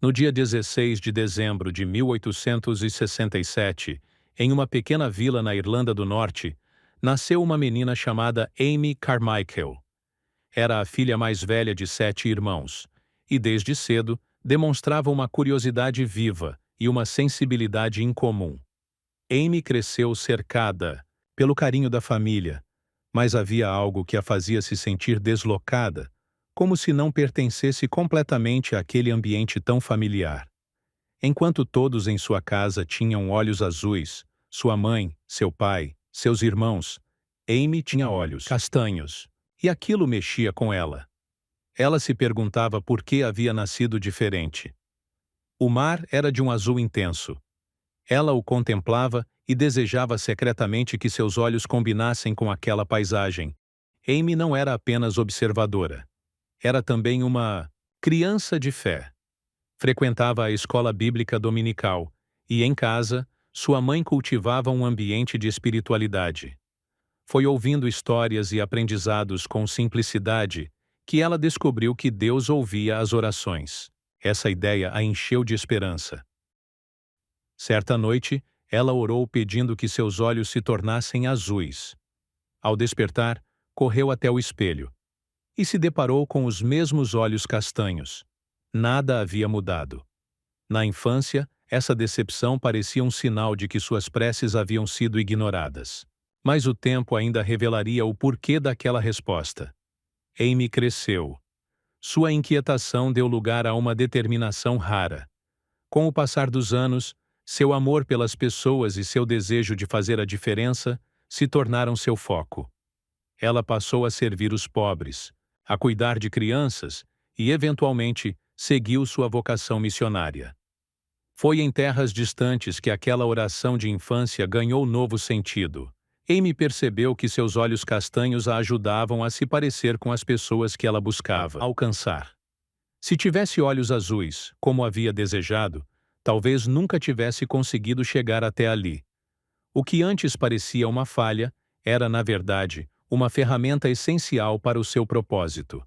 No dia 16 de dezembro de 1867, em uma pequena vila na Irlanda do Norte, nasceu uma menina chamada Amy Carmichael. Era a filha mais velha de 7 irmãos, e desde cedo demonstrava uma curiosidade viva e uma sensibilidade incomum. Amy cresceu cercada pelo carinho da família, mas havia algo que a fazia se sentir deslocada, como se não pertencesse completamente àquele ambiente tão familiar. Enquanto todos em sua casa tinham olhos azuis, sua mãe, seu pai, seus irmãos, Amy tinha olhos castanhos, e aquilo mexia com ela. Ela se perguntava por que havia nascido diferente. O mar era de um azul intenso. Ela o contemplava e desejava secretamente que seus olhos combinassem com aquela paisagem. Amy não era apenas observadora. Era também uma criança de fé. Frequentava a escola bíblica dominical e, em casa, sua mãe cultivava um ambiente de espiritualidade. Foi ouvindo histórias e aprendizados com simplicidade que ela descobriu que Deus ouvia as orações. Essa ideia a encheu de esperança. Certa noite, ela orou pedindo que seus olhos se tornassem azuis. Ao despertar, correu até o espelho e se deparou com os mesmos olhos castanhos. Nada havia mudado. Na infância, essa decepção parecia um sinal de que suas preces haviam sido ignoradas. Mas o tempo ainda revelaria o porquê daquela resposta. Amy cresceu. Sua inquietação deu lugar a uma determinação rara. Com o passar dos anos, seu amor pelas pessoas e seu desejo de fazer a diferença se tornaram seu foco. Ela passou a servir os pobres, a cuidar de crianças e, eventualmente, seguiu sua vocação missionária. Foi em terras distantes que aquela oração de infância ganhou novo sentido. Amy percebeu que seus olhos castanhos a ajudavam a se parecer com as pessoas que ela buscava alcançar. Se tivesse olhos azuis, como havia desejado, talvez nunca tivesse conseguido chegar até ali. O que antes parecia uma falha era, na verdade, uma ferramenta essencial para o seu propósito.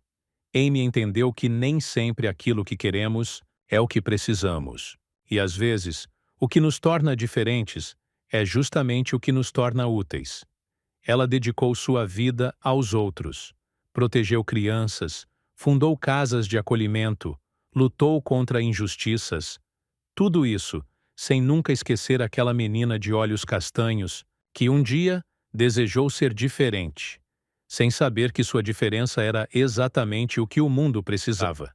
Amy entendeu que nem sempre aquilo que queremos é o que precisamos. E, às vezes, o que nos torna diferentes é justamente o que nos torna úteis. Ela dedicou sua vida aos outros, protegeu crianças, fundou casas de acolhimento, lutou contra injustiças. Tudo isso, sem nunca esquecer aquela menina de olhos castanhos que um dia desejou ser diferente, sem saber que sua diferença era exatamente o que o mundo precisava.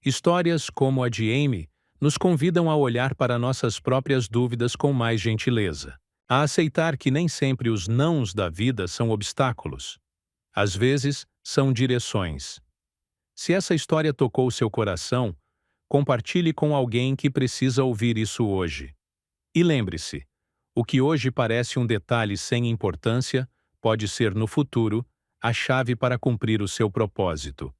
Histórias como a de Amy nos convidam a olhar para nossas próprias dúvidas com mais gentileza, a aceitar que nem sempre os nãos da vida são obstáculos. Às vezes, são direções. Se essa história tocou seu coração, compartilhe com alguém que precisa ouvir isso hoje. E lembre-se, o que hoje parece um detalhe sem importância pode ser no futuro a chave para cumprir o seu propósito.